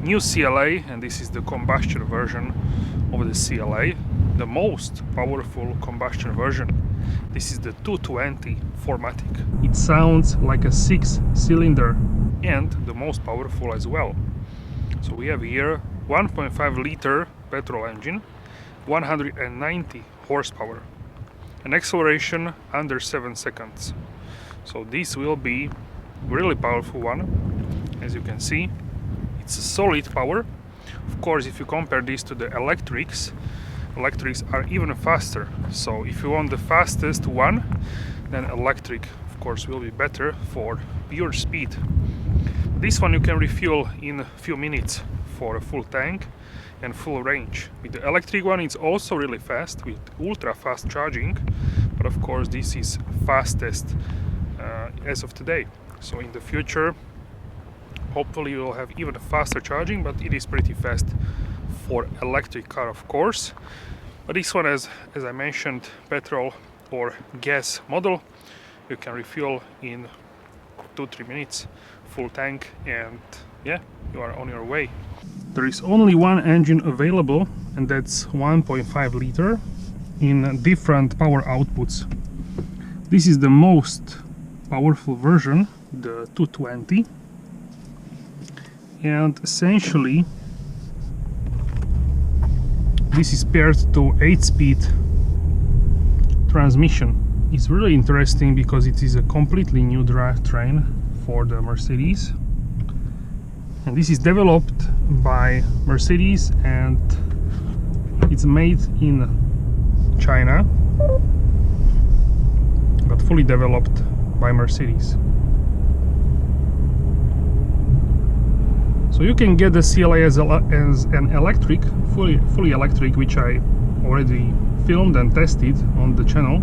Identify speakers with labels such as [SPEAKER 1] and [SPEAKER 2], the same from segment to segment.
[SPEAKER 1] new CLA, and this is the combustion version of the CLA, the most powerful combustion version. This is the 220 4MATIC. It sounds like a 6-cylinder and the most powerful as well. So we have here 1.5 liter petrol engine, 190 horsepower, an acceleration under 7 seconds. So this will be really powerful one. As you can see, it's a solid power. Of course, if you compare this to the electrics are even faster. So if you want the fastest one, then electric of course will be better for pure speed. This one you can refuel in a few minutes for a full tank and full range. With the electric one it's also really fast with ultra fast charging, but of course this is fastest as of today. So in the future hopefully you will have even faster charging, but it is pretty fast for electric car of course. But this one, as I mentioned, petrol or gas model, you can refuel in 2-3 minutes, full tank, and yeah, you are on your way. There is only one engine available, and that's 1.5 liter in different power outputs. This is the most powerful version, the 220, and essentially this is paired to 8-speed transmission. It's really interesting because it is a completely new drivetrain for the Mercedes, and this is developed by Mercedes and it's made in China, but fully developed by Mercedes. So you can get the CLA as an electric, fully electric, which I already filmed and tested on the channel,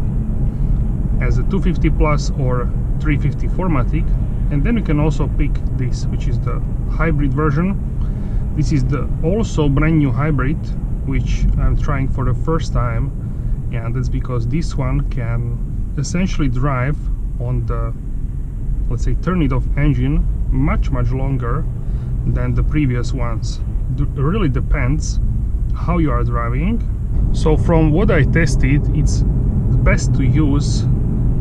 [SPEAKER 1] as a 250 Plus or 350 4MATIC, and then you can also pick this, which is the hybrid version. This is the also brand new hybrid, which I'm trying for the first time, and that's because this one can essentially drive on the, let's say, turn it off engine much longer than the previous ones. It really depends how you are driving. So from what I tested, it's best to use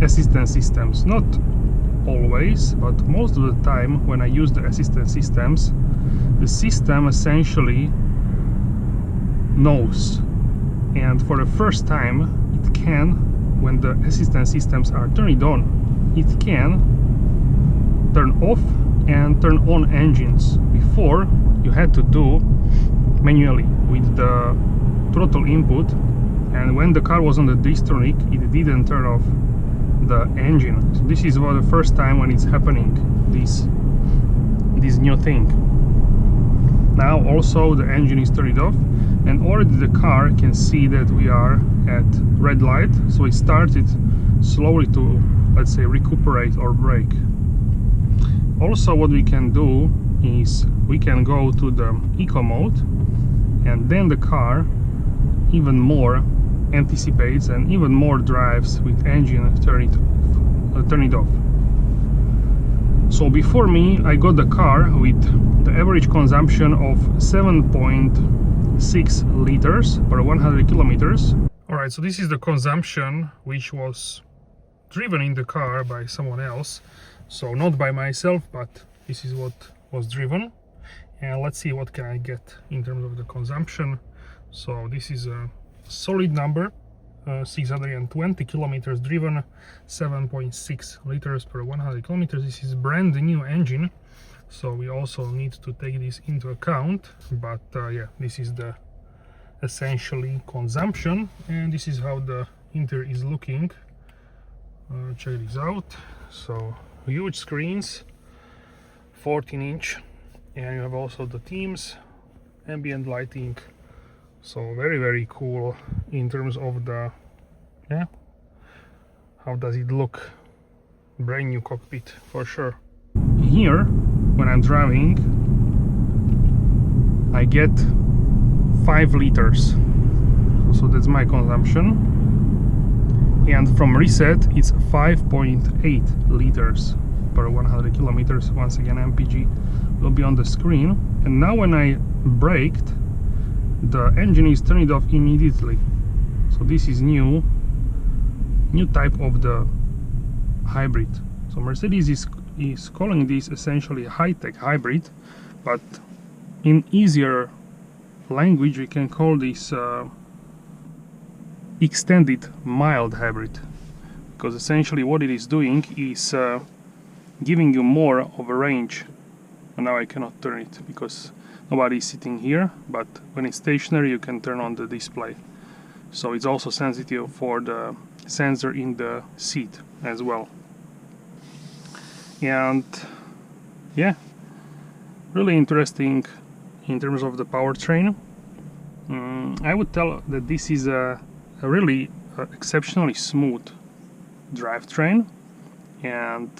[SPEAKER 1] assistance systems. Not always, but most of the time when I use the assistance systems, the system essentially knows, and for the first time it can, when the assistance systems are turned on, it can turn off and turn on engines. Before you had to do manually with the throttle input, and when the car was on the Distronic it didn't turn off the engine. So this is for the first time when it's happening, this new thing. Now also the engine is turned off, and already the car can see that we are at red light, so it started slowly to, let's say, recuperate or brake. Also what we can do is we can go to the eco mode, and then the car even more anticipates and even more drives with engine turn it off. So before me I got the car with the average consumption of 7.6 liters per 100 kilometers. Alright, so this is the consumption which was driven in the car by someone else. So not by myself, but this is what was driven. And let's see what can I get in terms of the consumption. So this is a solid number, 620 kilometers driven, 7.6 liters per 100 kilometers. This is brand new engine, so we also need to take this into account. But yeah, this is the essentially consumption, and this is how the interior is looking. Check this out. So huge screens, 14-inch, and you have also the themes, ambient lighting. So very cool in terms of the, yeah, how does it look? Brand new cockpit for sure. Here when I'm driving I get 5 liters, so that's my consumption, and from reset it's 5.8 liters per 100 kilometers. Once again MPG will be on the screen, and now when I braked, the engine is turned off immediately. So this is new type of the hybrid. So Mercedes is calling this essentially a high-tech hybrid, but in easier language we can call this extended mild hybrid, because essentially what it is doing is giving you more of a range. And now I cannot turn it because nobody is sitting here, but when it's stationary you can turn on the display. So it's also sensitive for the sensor in the seat as well. And yeah, really interesting in terms of the powertrain. I would tell that this is a really exceptionally smooth drivetrain, and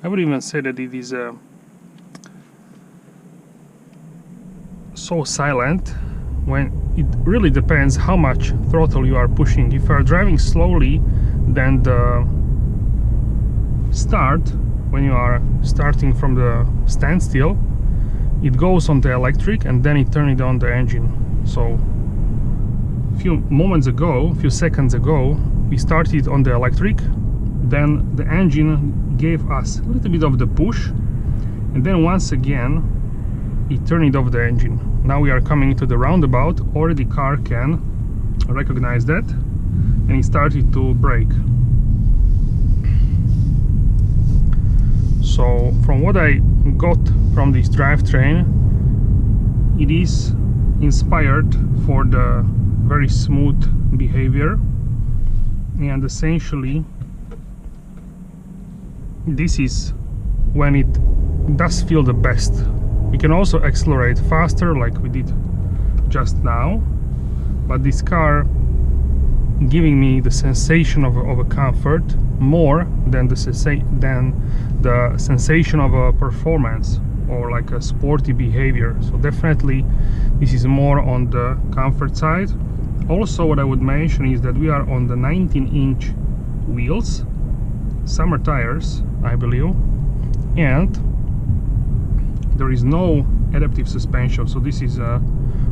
[SPEAKER 1] I would even say that it is so silent when it really depends how much throttle you are pushing. If you are driving slowly, then the start, when you are starting from the standstill, it goes on the electric and then it turns on the engine. So a few seconds ago we started on the electric, then the engine gave us a little bit of the push, and then once again it turned off the engine. Now we are coming to the roundabout, already car can recognize that, and it started to brake. So from what I got from this drivetrain, it is inspired for the very smooth behavior, and essentially this is when it does feel the best. We can also accelerate faster like we did just now, but this car giving me the sensation of a comfort more than the sensation of a performance or like a sporty behavior. So definitely this is more on the comfort side. Also, what I would mention is that we are on the 19-inch wheels, summer tires, I believe, and there is no adaptive suspension, so this is a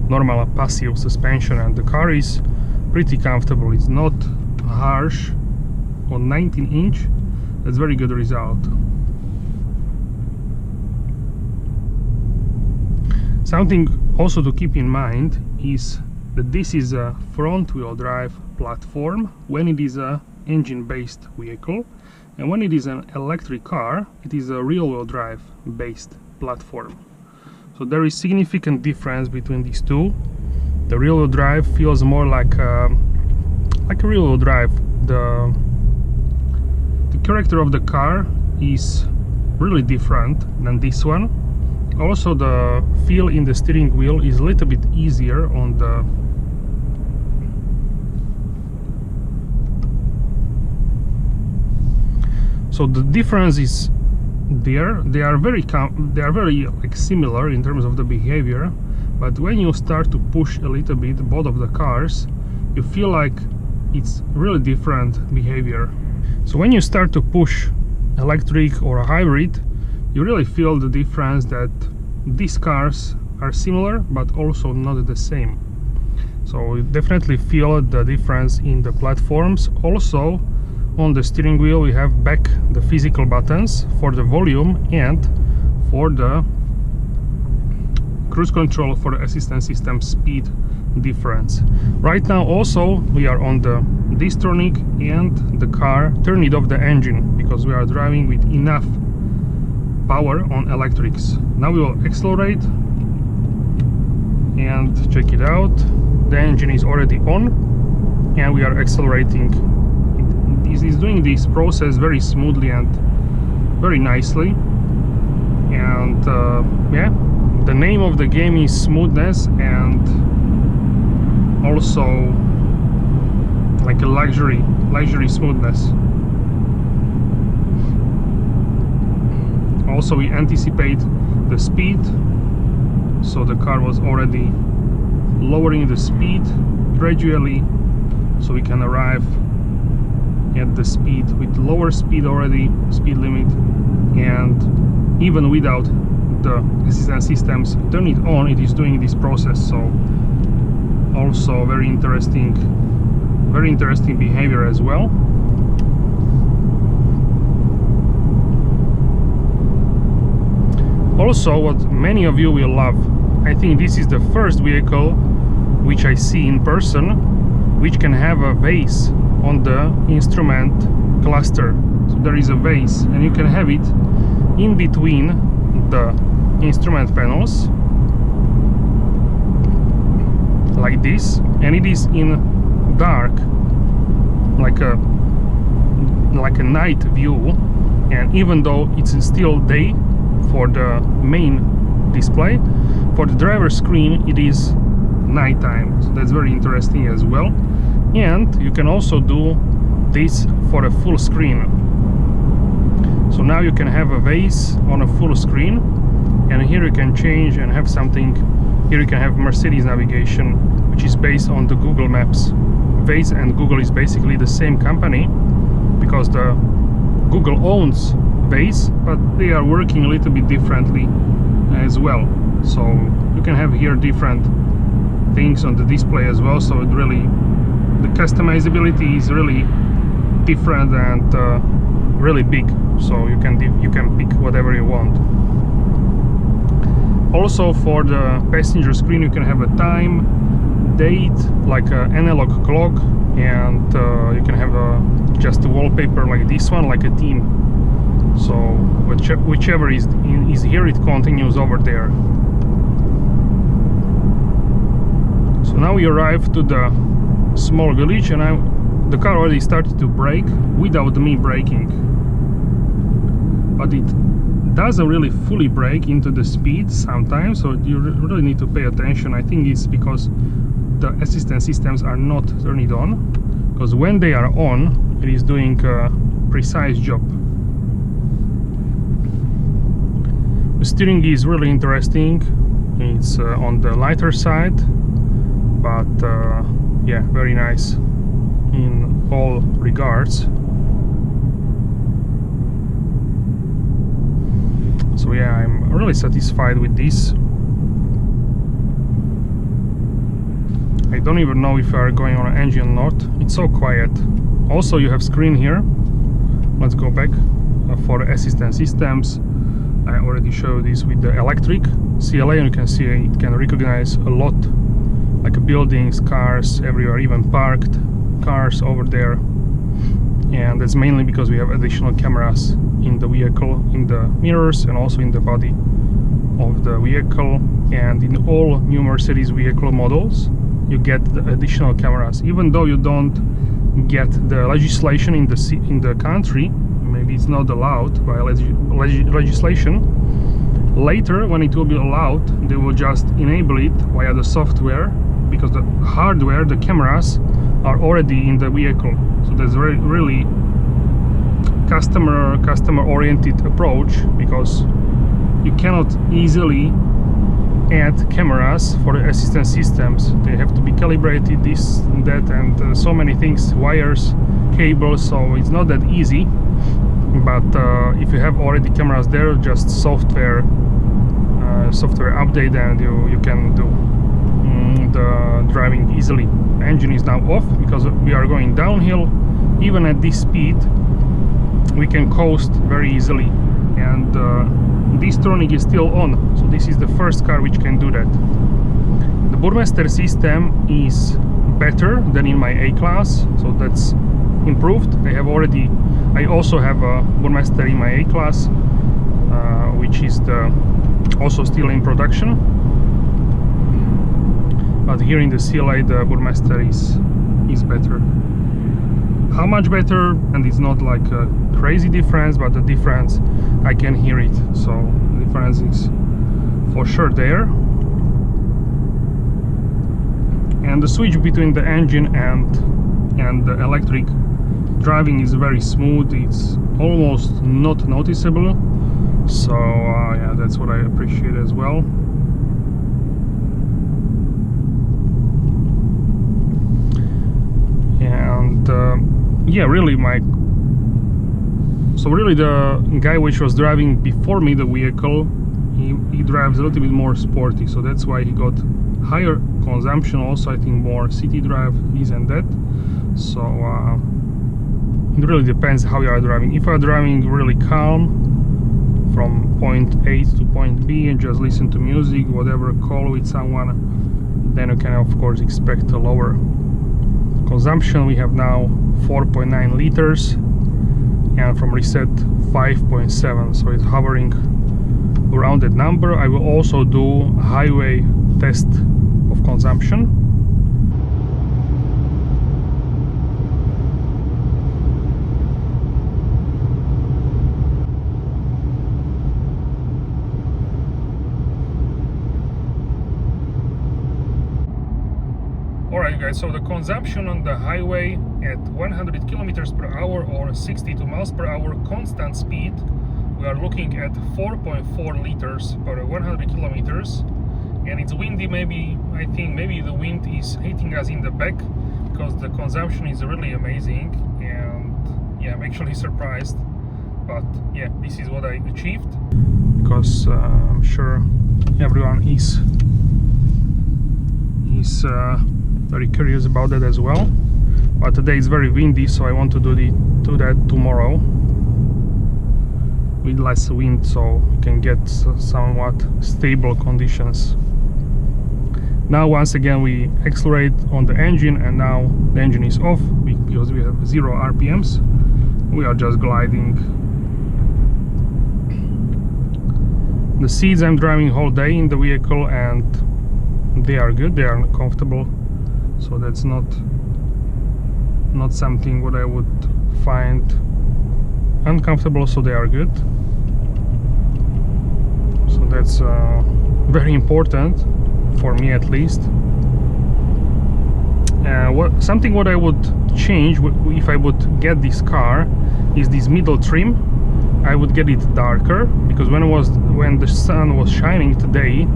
[SPEAKER 1] normal passive suspension, and the car is pretty comfortable. It's not harsh on 19-inch. That's very good result. Something also to keep in mind is that this is a front-wheel drive platform when it is a engine-based vehicle, and when it is an electric car, it is a rear-wheel drive based platform. So there is significant difference between these two. The rear-wheel drive feels more like a rear-wheel drive. The character of the car is really different than this one. Also, the feel in the steering wheel is a little bit easier on the so the difference is there. They are very like similar in terms of the behavior, but when you start to push a little bit both of the cars, you feel like it's really different behavior. So when you start to push electric or a hybrid, you really feel the difference that these cars are similar but also not the same. So you definitely feel the difference in the platforms. Also, on the steering wheel we have back the physical buttons for the volume and for the cruise control for the assistance system speed difference. Right now also we are on the Distronic, and the car turned off the engine because we are driving with enough power on electrics. Now we will accelerate and check it out. The engine is already on and we are accelerating. It is doing this process very smoothly and very nicely, and yeah, the name of the game is smoothness, and also like a luxury smoothness. Also, we anticipate the speed, so the car was already lowering the speed gradually so we can arrive at the speed with lower speed already, speed limit, and even without the assistance systems turn it on, it is doing this process. So also very interesting behavior as well. Also, what many of you will love, I think this is the first vehicle which I see in person which can have a vase on the instrument cluster. So there is a vase and you can have it in between the instrument panels like this, and it is in dark, like a night view, and even though it's still day for the main display, for the driver screen it is nighttime. So that's very interesting as well. And you can also do this for a full screen. So now you can have a vase on a full screen, and here you can change and have something. Here you can have Mercedes navigation, which is based on the Google Maps. Vase and Google is basically the same company, because the Google owns Vase, but they are working a little bit differently as well. So you can have here different things on the display as well. So it really, the customizability is really different and really big. So you can pick whatever you want. Also for the passenger screen you can have a time, date, like an analog clock, and you can have just a wallpaper like this one, like a theme. So whichever is here, it continues over there. So now we arrive to the small village, and the car already started to brake without me braking, but it doesn't really fully brake into the speed sometimes, so you really need to pay attention. I think it's because the assistance systems are not turned on, because when they are on, it is doing a precise job. The steering is really interesting. It's on the lighter side, but yeah, very nice in all regards. So yeah, I'm really satisfied with this. I don't even know if we are going on an engine or not. It's so quiet. Also, you have screen here. Let's go back for assistance systems. I already showed this with the electric CLA, and you can see it can recognize a lot, like buildings, cars everywhere, even parked cars over there. And that's mainly because we have additional cameras in the vehicle, in the mirrors, and also in the body of the vehicle. And in all new Mercedes vehicle models you get the additional cameras, even though you don't get the legislation in the country. Maybe it's not allowed by legislation. Later, when it will be allowed, they will just enable it via the software, because the hardware, the cameras, are already in the vehicle. So that's really customer oriented approach, because you cannot easily add cameras for the assistance systems. They have to be calibrated, this and that, and so many things, wires, cables, so it's not that easy. But if you have already cameras there, just software update, and you can do the driving easily. Engine is now off because we are going downhill. Even at this speed we can coast very easily, and this turning is still on. So this is the first car which can do that. The Burmester system is better than in my A-Class, so that's improved. I also have a Burmester in my A-Class, which is also still in production. But here in the CLA, the Burmester is better. How much better? And it's not like a crazy difference, but the difference, I can hear it. So the difference is for sure there. And the switch between the engine and the electric driving is very smooth. It's almost not noticeable. So yeah, that's what I appreciate as well. And yeah, really so really the guy which was driving before me the vehicle, he drives a little bit more sporty, so that's why he got higher consumption. Also, I think more city drive isn't that. So it really depends how you are driving. If you are driving really calm from point A to point B and just listen to music, whatever, call with someone, then you can of course expect a lower consumption. We have now 4.9 liters and from reset 5.7, so it's hovering around that number. I will also do a highway test of consumption. Alright guys, so the consumption on the highway at 100 kilometers per hour or 62 miles per hour constant speed, we are looking at 4.4 liters per 100 kilometers. And it's windy. Maybe, I think maybe the wind is hitting us in the back, because the consumption is really amazing. And yeah, I'm actually surprised, but yeah, this is what I achieved, because I'm sure everyone is very curious about that as well. But today it's very windy, so I want to do that tomorrow with less wind, so you can get somewhat stable conditions. Now once again we accelerate on the engine, and now the engine is off because we have 0 RPMs. We are just gliding. The seats I'm driving whole day in the vehicle, and they are good, they are comfortable, so that's not something what I would find uncomfortable, so they are good. So that's very important for me, at least. Something what I would change if I would get this car is this middle trim. I would get it darker, because when the sun was shining today,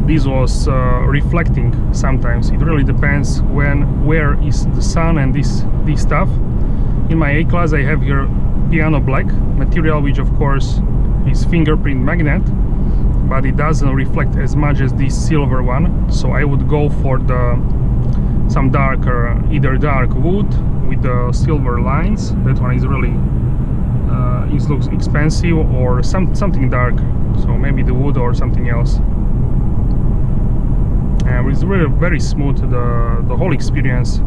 [SPEAKER 1] this was reflecting sometimes. It really depends where is the sun and this stuff. In my A-Class I have here piano black material, which of course is fingerprint magnet, but it doesn't reflect as much as this silver one. So I would go for some darker, either dark wood with the silver lines. That one is really it looks expensive, or something dark, so maybe the wood or something else. And it's really very smooth. The whole experience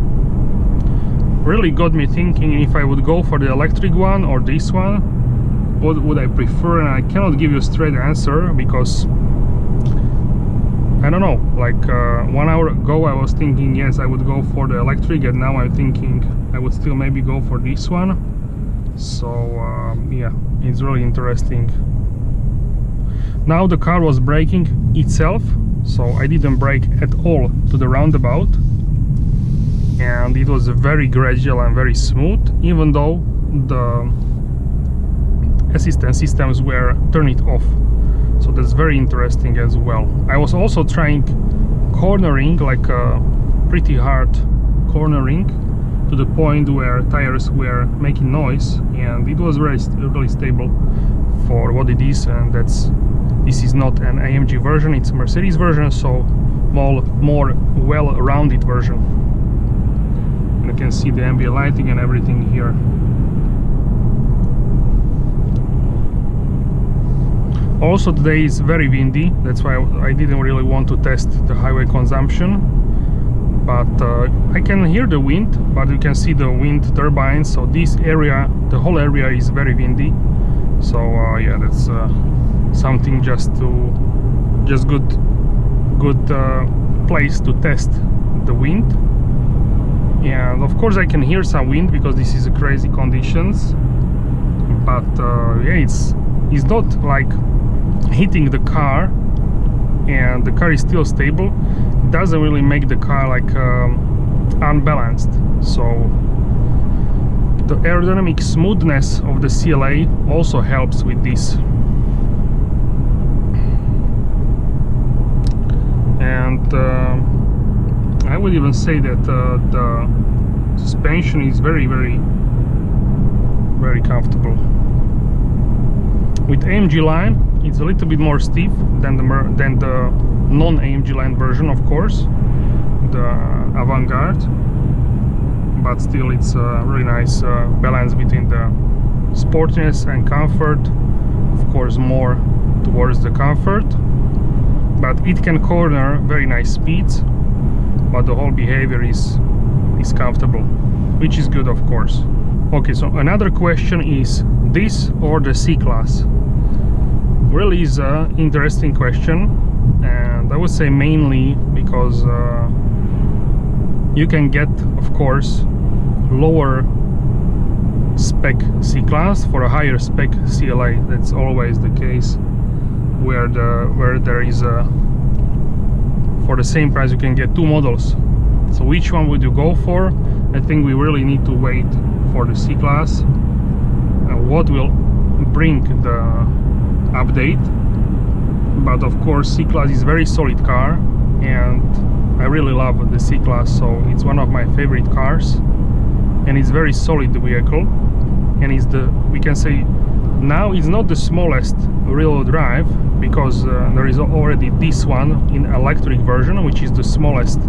[SPEAKER 1] really got me thinking if I would go for the electric one or this one, what would I prefer. And I cannot give you a straight answer, because I don't know, like 1 hour ago I was thinking yes, I would go for the electric, and now I'm thinking I would still maybe go for this one. So yeah, it's really interesting. Now the car was braking itself, so I didn't brake at all to the roundabout, and it was very gradual and very smooth, even though the assistance systems were turned off. So that's very interesting as well. I was also trying cornering, like a pretty hard cornering, to the point where tires were making noise, and it was really stable for what it is. And this is not an AMG version, it's a Mercedes version, so more well-rounded version. And you can see the ambient lighting and everything here. Also today is very windy, that's why I didn't really want to test the highway consumption. But I can hear the wind, but you can see the wind turbines. So this area, the whole area is very windy. So yeah, that's something just good place to test the wind. And of course I can hear some wind because this is crazy conditions. But yeah, it's not like hitting the car, and the car is still stable. It doesn't really make the car like unbalanced. So the aerodynamic smoothness of the CLA also helps with this. And I would even say that the suspension is very comfortable. With AMG line, It's a little bit more stiff than the non-AMG line version, of course, the Avant-Garde, but still it's a really nice balance between the sportiness and comfort. Of course, more towards the comfort, but it can corner very nice speeds, but the whole behavior is comfortable, which is good, of course. Okay, so another question is this or the C-Class? Really is an interesting question, and I would say mainly because you can get, of course, lower spec C-Class for a higher spec CLA. That's always the case where there is a, for the same price you can get two models. So which one would you go for? I think we really need to wait for the C-Class, what will bring the update. But of course, C-Class is a very solid car, and I really love the C-Class, so it's one of my favorite cars, and it's very solid vehicle, and it's the, we can say now it's not the smallest rear-wheel drive, because there is already this one in electric version, which is the smallest,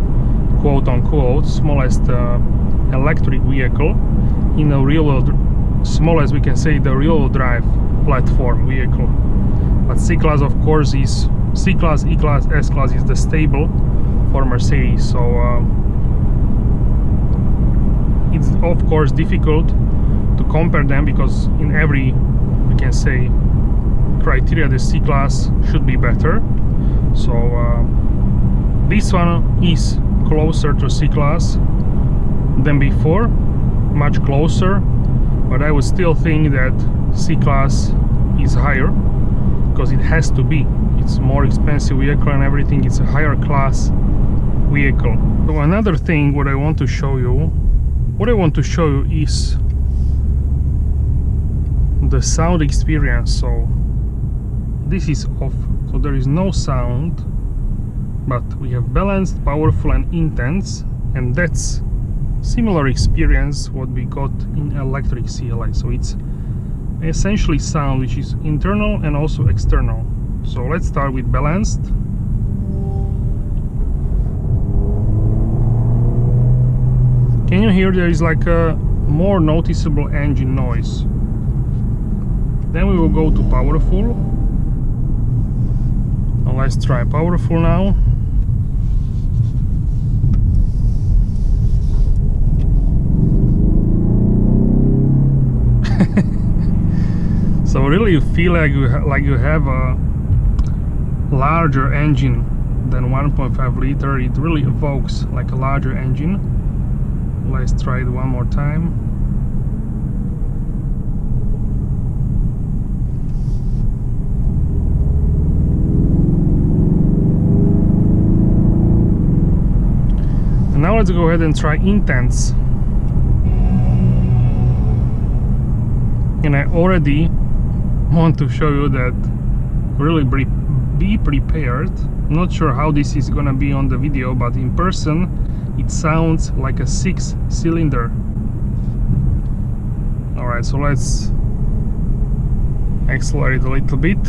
[SPEAKER 1] quote-unquote smallest electric vehicle in a real-wheel, smallest, we can say, the rear-wheel drive platform vehicle. But C-Class, of course, is C-Class, E-Class, S-Class is the stable for Mercedes. So it's of course difficult to compare them, because in every, we can say, criteria the C-Class should be better. So this one is closer to C-Class than before, much closer, but I would still think that C-Class is higher, because it has to be. It's more expensive vehicle and everything. It's a higher class vehicle. So another thing what I want to show you is the sound experience. So this is off, so there is no sound, but we have balanced, powerful and intense, and that's similar experience what we got in electric CLA. So it's essentially sound which is internal and also external. So let's start with balanced. Can you hear there is like a more noticeable engine noise? Then we will go to powerful. Now let's try powerful now. So really you feel like you have a larger engine than 1.5 liter. It really evokes like a larger engine. Let's try it one more time. And now let's go ahead and try intense. And I already want to show you that really be prepared. Not sure how this is gonna be on the video, but in person it sounds like a 6-cylinder. Alright, so let's accelerate a little bit.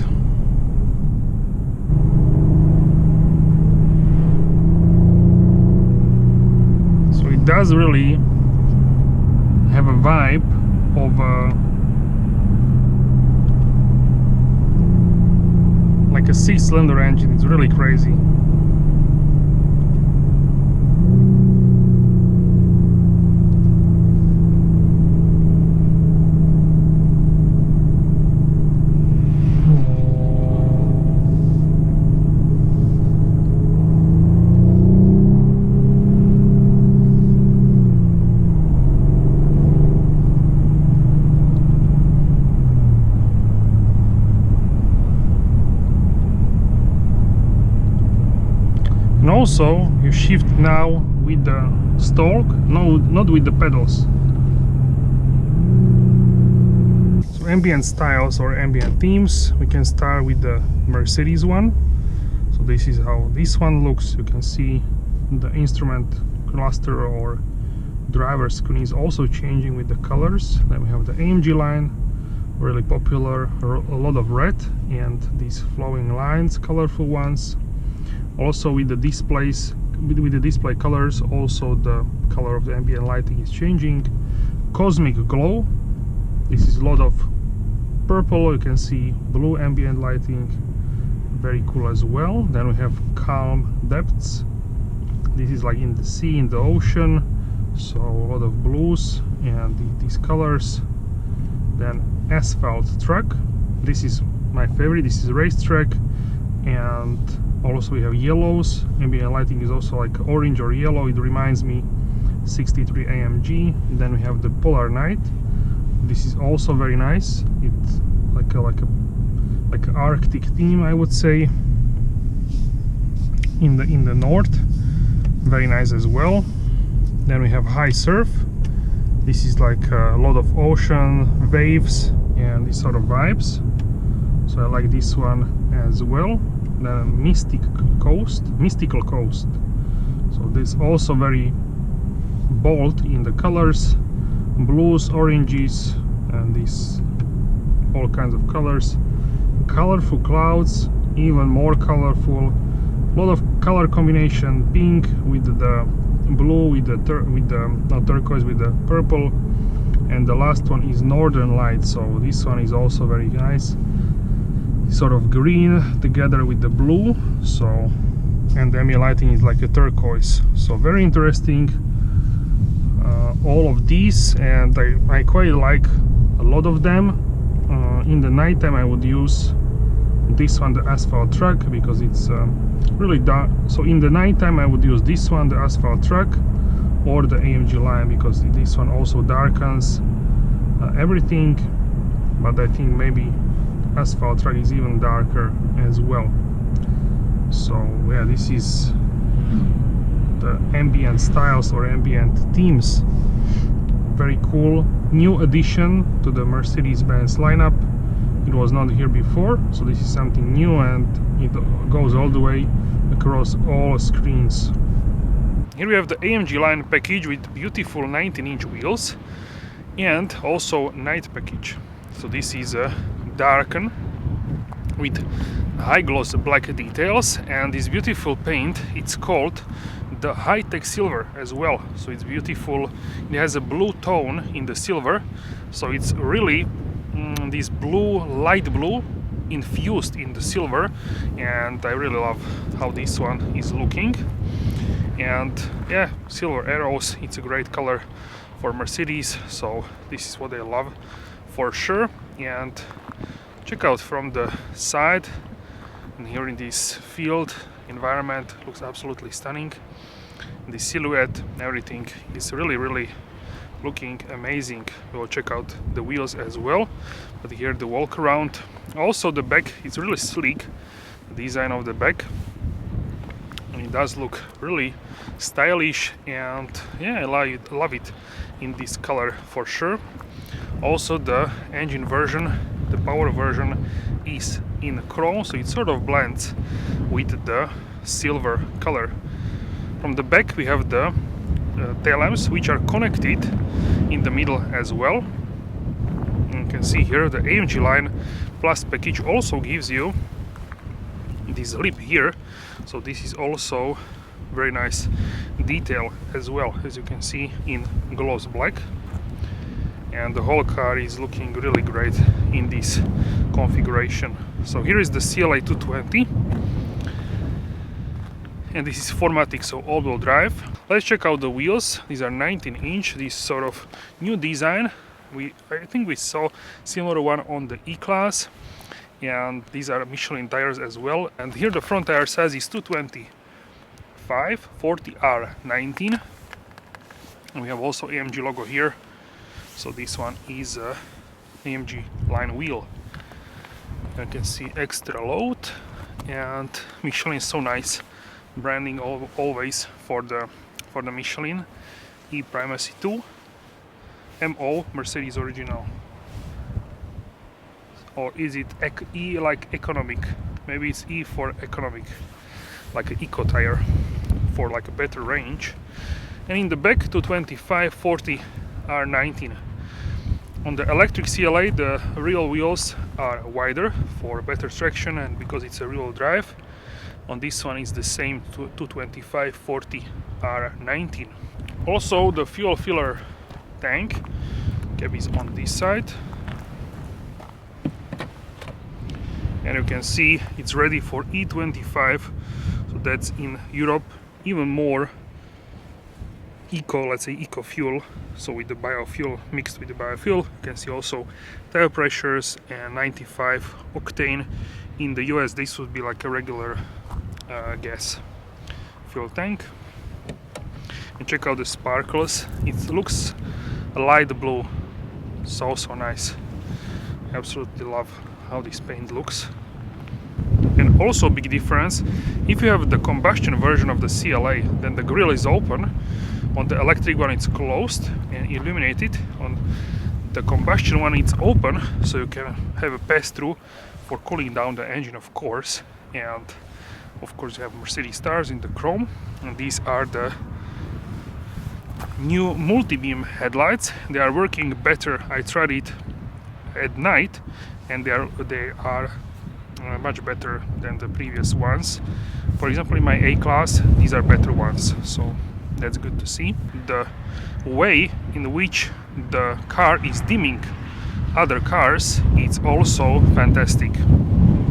[SPEAKER 1] So it does really have a vibe of like a 6-cylinder engine. It's really crazy. And also you shift now with the stalk, no, not with the pedals. So ambient styles or ambient themes, we can start with the Mercedes one. So this is how this one looks. You can see the instrument cluster or driver screen is also changing with the colors. Then we have the AMG line, really popular, a lot of red and these flowing lines, colorful ones. Also with the displays, with the display colors, also the color of the ambient lighting is changing. Cosmic glow, this is a lot of purple, you can see blue ambient lighting, very cool as well. Then we have calm depths, this is like in the sea, in the ocean, so a lot of blues and these colors. Then asphalt track, this is my favorite, this is racetrack. And also we have yellows, ambient lighting is also like orange or yellow, it reminds me 63 AMG. Then we have the polar night, this is also very nice, it's like an Arctic theme, I would say, in the north, very nice as well. Then we have high surf, this is like a lot of ocean waves and these sort of vibes, so I like this one as well. Then mystical coast, so this also very bold in the colors, blues, oranges, and these all kinds of colors. Colorful clouds, even more colorful, a lot of color combination, pink with the blue, with the not turquoise, with the purple. And the last one is northern light, so this one is also very nice, sort of green together with the blue, so, and the ambient lighting is like a turquoise, so very interesting, all of these, and I quite like a lot of them. In the nighttime I would use this one, the asphalt track, because it's really dark, so in the nighttime I would use this one, the asphalt track, or the AMG line, because this one also darkens everything, but I think maybe asphalt track is even darker as well. So yeah, this is the ambient styles or ambient themes, very cool, new addition to the Mercedes-Benz lineup. It was not here before, so this is something new, and it goes all the way across all screens. Here we have the AMG line package with beautiful 19-inch wheels and also night package. So this is a darken with high gloss black details, and this beautiful paint, it's called the high-tech silver as well, so it's beautiful. It has a blue tone in the silver, so it's really this blue, light blue infused in the silver, and I really love how this one is looking. And yeah, silver arrows, it's a great color for Mercedes, so this is what I love for sure. And check out from the side, and here in this field environment, looks absolutely stunning. The silhouette, everything is really looking amazing. We'll check out the wheels as well, but here the walk around. Also the back is really sleek, the design of the back, and it does look really stylish, and yeah, I love it in this color for sure. Also the engine version, the power version, is in chrome, so it sort of blends with the silver color. From the back we have the tail lamps, which are connected in the middle as well. You can see here the AMG line Plus package also gives you this lip here, so this is also very nice detail as well, as you can see, in gloss black. And the whole car is looking really great in this configuration. So here is the CLA 220, and this is 4MATIC, so all-wheel drive. Let's check out the wheels. These are 19-inch, this sort of new design. I think we saw similar one on the E-Class, and these are Michelin tires as well. And here the front tire size is 225 40R19, and we have also AMG logo here. So this one is a AMG line wheel. You can see extra load, and Michelin is so nice. Branding always for the Michelin. E Primacy 2, MO Mercedes Original. Or is it E like economic? Maybe it's E for economic, like an eco tire for like a better range. And in the back, 225 40R19. On the electric CLA, the real wheels are wider for better traction and because it's a rear-wheel drive. On this one it's the same 225/40 R19. Also, the fuel filler tank cap is on this side. And you can see it's ready for E25, so that's in Europe even more eco, let's say eco fuel. So with the biofuel, mixed with the biofuel, you can see also tire pressures and 95 octane. In the US this would be like a regular gas fuel tank. And check out the sparkles, it looks a light blue, so nice. Absolutely love how this paint looks. And also big difference, if you have the combustion version of the CLA, then the grille is open. On the electric one it's closed and illuminated. On the combustion one it's open, so you can have a pass-through for cooling down the engine, of course. And of course you have Mercedes stars in the chrome, and these are the new multi-beam headlights. They are working better. I tried it at night and they are much better than the previous ones. For example, in my A-Class these are better ones, so that's good to see. The way in which the car is dimming other cars, it's also fantastic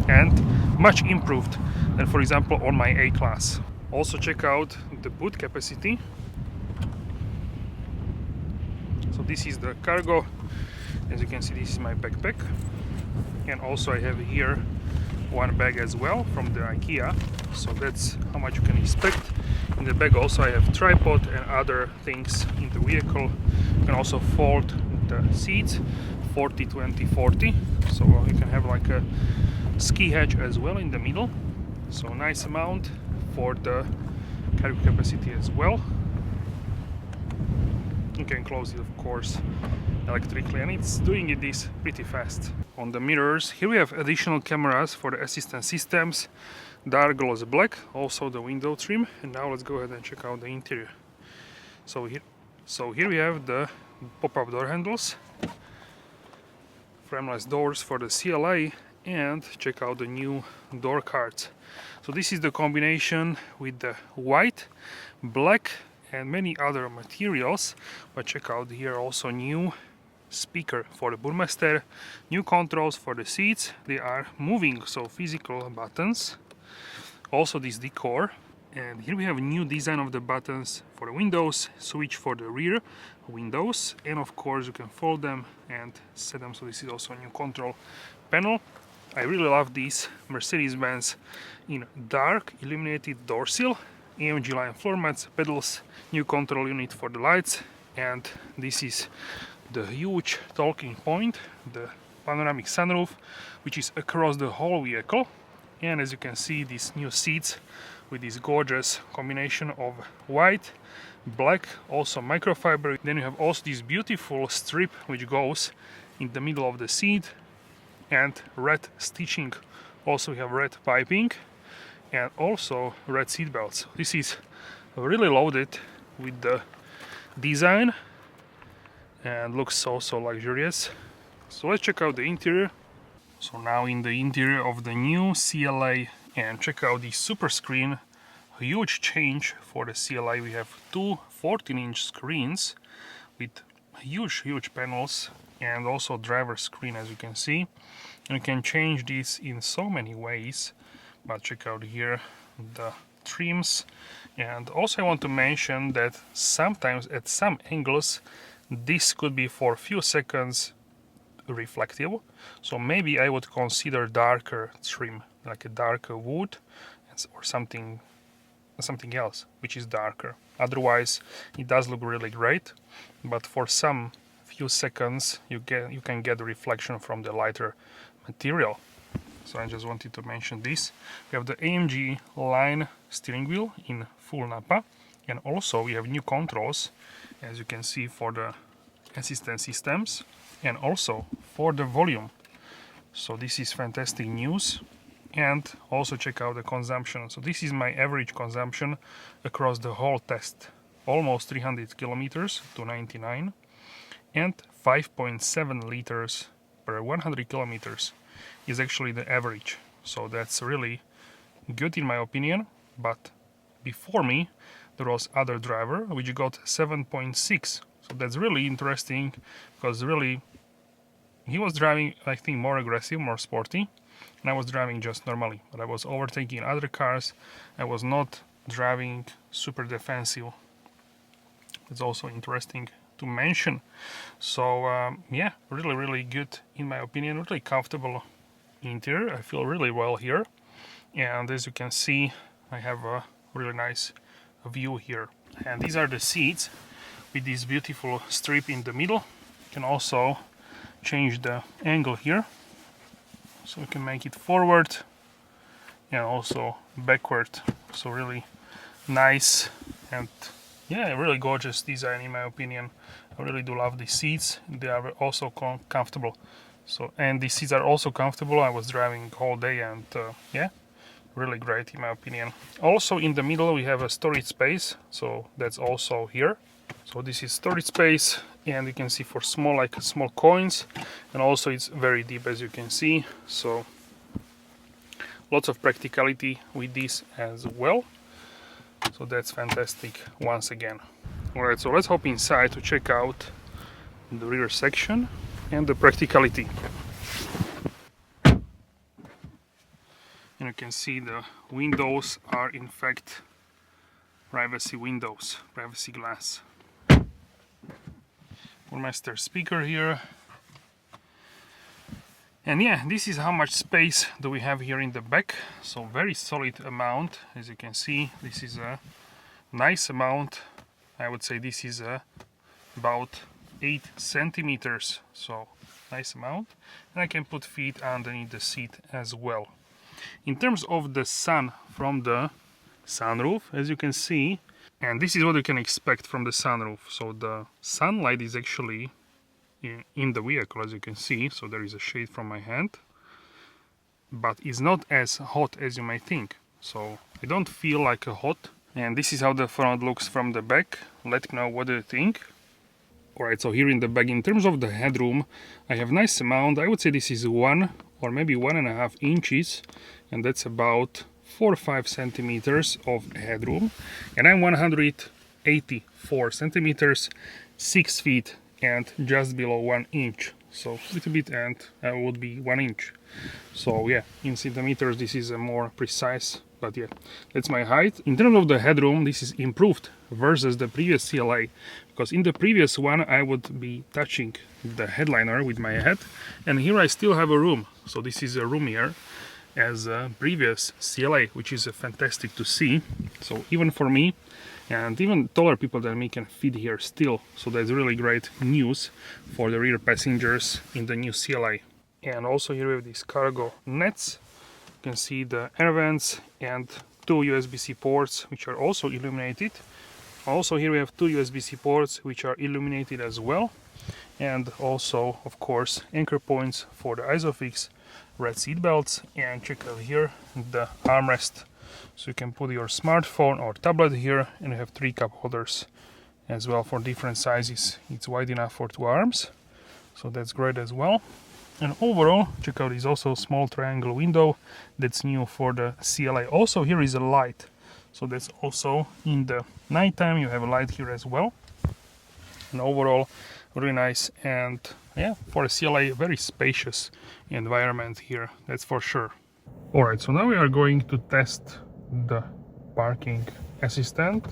[SPEAKER 1] and much improved than, for example, on my A-Class. Also check out the boot capacity. So this is the cargo. As you can see, this is my backpack, and also I have here one bag as well from the IKEA, so that's how much you can expect. In the bag also I have tripod and other things in the vehicle. You can also fold the seats 40-20-40, so you can have like a ski hatch as well in the middle, so nice amount for the cargo capacity as well. You can close it, of course, electrically, and it's doing this pretty fast. On the mirrors, here we have additional cameras for the assistance systems, dark gloss black, also the window trim. And now let's go ahead and check out the interior. So here we have the pop-up door handles, frameless doors for the CLA, and check out the new door cards. So this is the combination with the white, black and many other materials, but check out here also new speaker for the Burmester, new controls for the seats, they are moving, so physical buttons, also this decor. And here we have a new design of the buttons for the windows, switch for the rear windows, and of course you can fold them and set them, so this is also a new control panel. I really love this Mercedes-Benz in dark illuminated door sill, AMG line floor mats, pedals, new control unit for the lights, and this is the huge talking point, the panoramic sunroof, which is across the whole vehicle. And as you can see, these new seats with this gorgeous combination of white, black, also microfiber. Then you have also this beautiful strip which goes in the middle of the seat, and red stitching. Also we have red piping and also red seat belts. This is really loaded with the design and looks also luxurious. So let's check out the interior. So now in the interior of the new CLA, and check out the super screen. A huge change for the CLA. We have two 14-inch screens with huge panels, and also driver screen, as you can see. And you can change this in so many ways, but check out here the trims. And also I want to mention that sometimes at some angles this could be for a few seconds reflective, so maybe I would consider darker trim, like a darker wood or something else which is darker. Otherwise it does look really great, but for some few seconds you can get the reflection from the lighter material. So I just wanted to mention this. We have the AMG line steering wheel in full Napa, and also we have new controls, as you can see, for the assistance systems and also for the volume. So this is fantastic news. And also check out the consumption. So this is my average consumption across the whole test, almost 300 kilometers to 99. and 5.7 liters per 100 kilometers is actually the average. So that's really good in my opinion. But before me there was other driver which got 7.6. So that's really interesting, because really he was driving, I think, more aggressive, more sporty, and I was driving just normally. But I was overtaking other cars. I was not driving super defensive. It's also interesting to mention. So yeah, really good in my opinion. Really comfortable interior. I feel really well here, and as you can see, I have a really nice view here. And these are the seats with this beautiful strip in the middle. You can also change the angle here, so we can make it forward and also backward. So really nice, and yeah, really gorgeous design in my opinion. I really do love these seats. They are also comfortable. So, and these seats are also comfortable. I was driving all day, and yeah, really great in my opinion. Also in the middle we have a storage space, so that's also here. So this is storage space, and you can see for small coins, and also it's very deep, as you can see. So lots of practicality with this as well. So that's fantastic once again. Alright, so let's hop inside to check out the rear section and the practicality. And you can see the windows are in fact privacy windows, privacy glass. Master speaker here. And yeah, this is how much space do we have here in the back. So very solid amount, as you can see. This is a nice amount. I would say this is about 8 centimeters, so nice amount. And I can put feet underneath the seat as well. In terms of the sun from the sunroof, as you can see, and this is what you can expect from the sunroof. So the sunlight is actually in the vehicle, as you can see. So there is a shade from my hand, but it's not as hot as you might think. So I don't feel like a hot. And this is how the front looks from the back. Let me know what do you think. Alright, so here in the back, in terms of the headroom, I have nice amount. I would say this is 1 or maybe 1.5 inches, and that's about 4 or 5 centimeters of headroom. And I'm 184 centimeters, 6 feet, and just below 1 inch. So a little bit, and I would be 1 inch. So yeah, in centimeters this is a more precise, but yeah, that's my height. In terms of the headroom, this is improved versus the previous CLA, because in the previous one I would be touching the headliner with my head, and here I still have a room. So this is a roomier as a previous CLA, which is fantastic to see. So even for me, and even taller people than me can fit here still. So that's really great news for the rear passengers in the new CLA. And also here we have these cargo nets. You can see the air vents and 2 USB-C ports, which are also illuminated. Also here we have 2 USB-C ports, which are illuminated as well. And also, of course, anchor points for the ISOFIX red seat belts. And check out here the armrest. So you can put your smartphone or tablet here, and you have 3 cup holders as well for different sizes. It's wide enough for 2 arms, so that's great as well. And overall, check out this also small triangle window that's new for the CLA. Also here is a light, so that's also in the nighttime you have a light here as well. And overall really nice, and yeah, for a CLA very spacious environment here, that's for sure. Alright, so now we are going to test the parking assistant,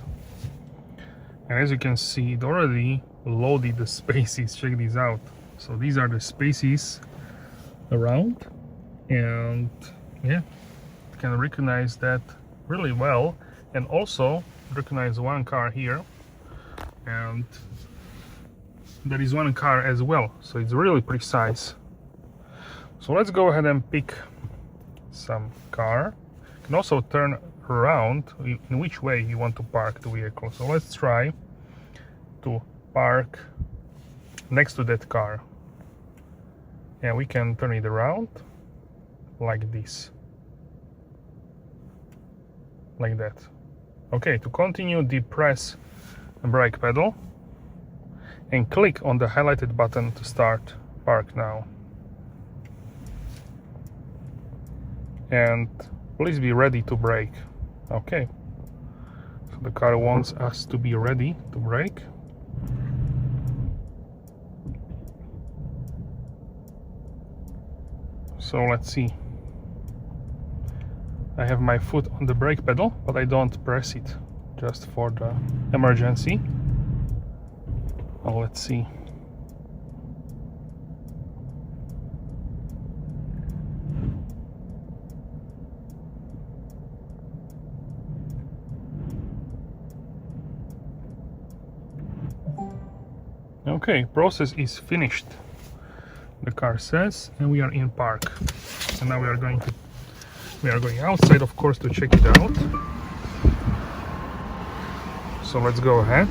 [SPEAKER 1] and as you can see it already loaded the spaces. Check this out. So these are the spaces around, and yeah, you can recognize that really well, and also recognize one car here, and there is one car as well, so it's really precise. So let's go ahead and pick some car. You can also turn around in which way you want to park the vehicle. So let's try to park next to that car, and we can turn it around like this, like that. Okay, to continue, depress the brake pedal, and click on the highlighted button to start Park Now. And please be ready to brake. Okay, so the car wants us to be ready to brake. So let's see. I have my foot on the brake pedal, but I don't press it, just for the emergency. Oh, let's see. Okay, process is finished, the car says, and we are in park. And now we are going outside, of course, to check it out. So let's go ahead.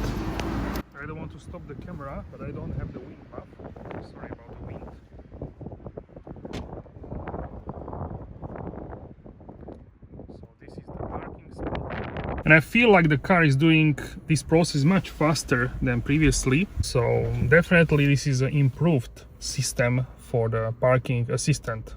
[SPEAKER 1] I don't want to stop the camera, but I don't have the wind buff. Sorry about the wind. So this is the parking spot. And I feel like the car is doing this process much faster than previously. So definitely this is an improved system for the parking assistant.